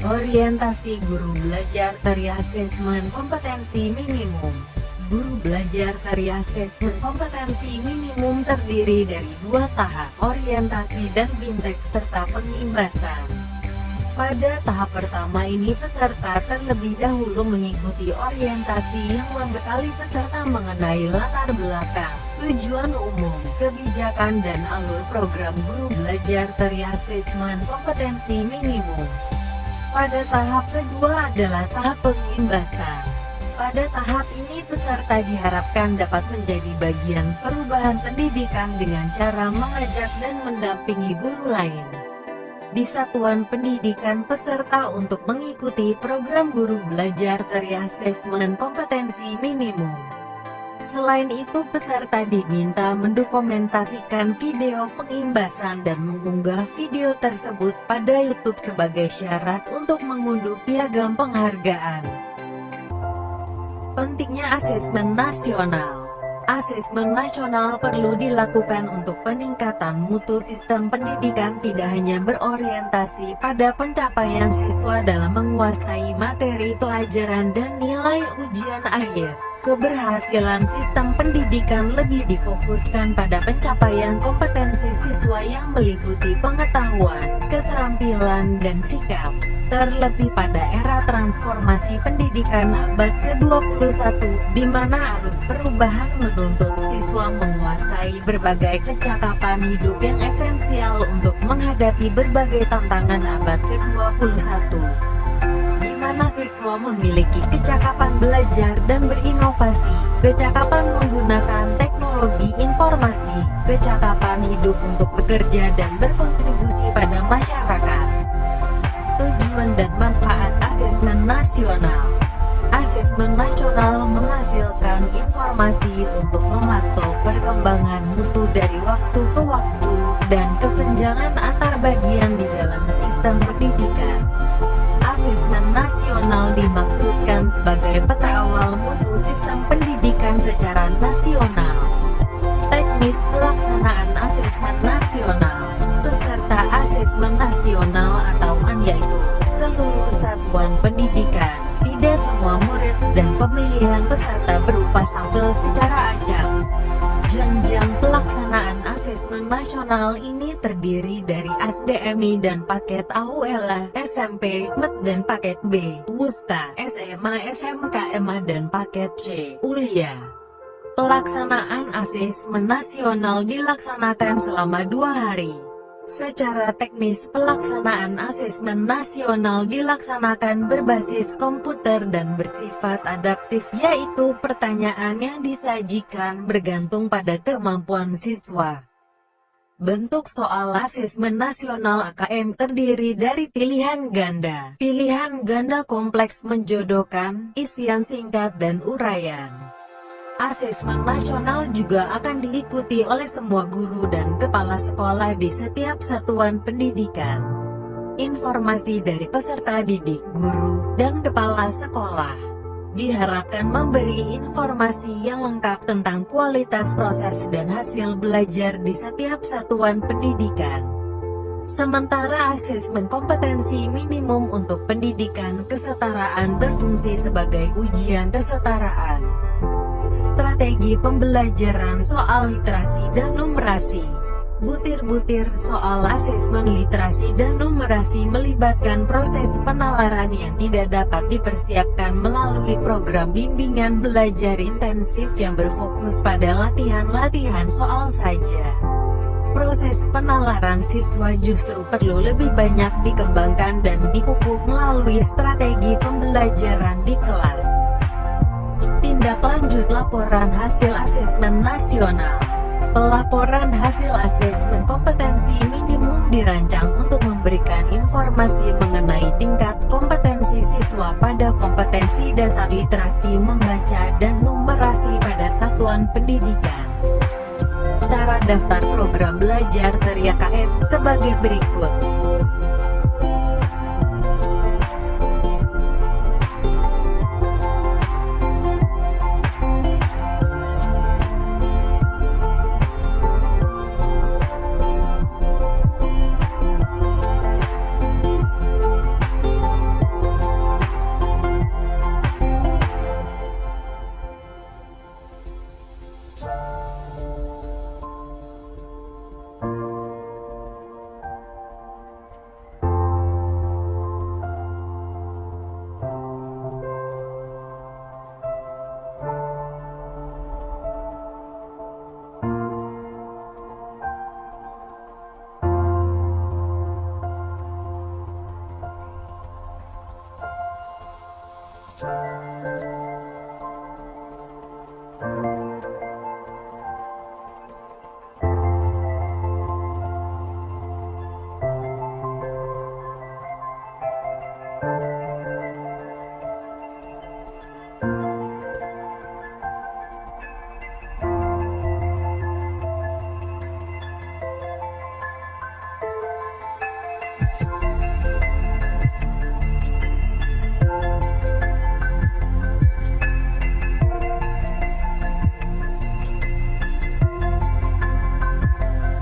Orientasi guru belajar Syariah Asesmen Kompetensi Minimum. Guru belajar Syariah Asesmen Kompetensi Minimum terdiri dari 2 tahap, orientasi dan bimtek serta pengimbasan. Pada tahap pertama ini peserta terlebih dahulu mengikuti orientasi yang membekali peserta mengenai latar belakang, tujuan umum, kebijakan dan alur program guru belajar Syariah Asesmen Kompetensi Minimum. Pada tahap kedua adalah tahap pengimbasan. Pada tahap ini peserta diharapkan dapat menjadi bagian perubahan pendidikan dengan cara mengajak dan mendampingi guru lain di satuan pendidikan peserta untuk mengikuti program guru belajar Syariah Asesmen Kompetensi Minimum. Selain itu peserta diminta mendokumentasikan video pengimbasan dan mengunggah video tersebut pada YouTube sebagai syarat untuk mengunduh piagam penghargaan. Pentingnya asesmen nasional. Asesmen nasional perlu dilakukan untuk peningkatan mutu sistem pendidikan, tidak hanya berorientasi pada pencapaian siswa dalam menguasai materi pelajaran dan nilai ujian akhir. Keberhasilan sistem pendidikan lebih difokuskan pada pencapaian kompetensi siswa yang meliputi pengetahuan, keterampilan dan sikap. Terlebih pada era transformasi pendidikan abad ke-21, di mana arus perubahan menuntut siswa menguasai berbagai kecakapan hidup yang esensial untuk menghadapi berbagai tantangan abad ke-21. Di mana siswa memiliki kecakapan belajar dan berinovasi, kecakapan menggunakan teknologi informasi, kecakapan hidup untuk bekerja dan berkontribusi pada masyarakat. Tujuan dan manfaat asesmen nasional. Asesmen nasional menghasilkan informasi untuk memantau perkembangan mutu dari waktu ke waktu dan kesenjangan antar bagian di dalam sistem pendidikan. Asesmen nasional dimaksudkan sebagai peta awal mutu sistem pendidikan secara nasional. Teknis pelaksanaan asesmen nasional. Peserta asesmen nasional atau AN yaitu seluruh satuan pendidikan. Tidak semua murid dan pemilihan peserta berupa sampel secara acak. Jenjang pelaksanaan asesmen nasional ini terdiri dari ASDMI dan paket AULA, SMP, MET dan paket B, WUSTA, SMA, SMK, MA dan paket C, ULIA. Pelaksanaan asesmen nasional dilaksanakan selama 2 hari. Secara teknis, pelaksanaan asesmen nasional dilaksanakan berbasis komputer dan bersifat adaptif, yaitu pertanyaan yang disajikan bergantung pada kemampuan siswa. Bentuk soal asesmen nasional AKM terdiri dari pilihan ganda. Pilihan ganda kompleks menjodohkan, isian singkat dan uraian. Asesmen nasional juga akan diikuti oleh semua guru dan kepala sekolah di setiap satuan pendidikan. Informasi dari peserta didik, guru, dan kepala sekolah diharapkan memberi informasi yang lengkap tentang kualitas proses dan hasil belajar di setiap satuan pendidikan. Sementara asesmen kompetensi minimum untuk pendidikan kesetaraan berfungsi sebagai ujian kesetaraan. Strategi pembelajaran soal literasi dan numerasi. Butir-butir soal asesmen literasi dan numerasi melibatkan proses penalaran yang tidak dapat dipersiapkan melalui program bimbingan belajar intensif yang berfokus pada latihan-latihan soal saja. Proses penalaran siswa justru perlu lebih banyak dikembangkan dan dipupuk melalui strategi pembelajaran di kelas. Tindak lanjut laporan hasil asesmen nasional. Pelaporan hasil asesmen kompetensi minimum dirancang untuk memberikan informasi mengenai tingkat kompetensi siswa pada kompetensi dasar literasi membaca dan numerasi pada satuan pendidikan. Cara daftar program belajar Syariah KM sebagai berikut.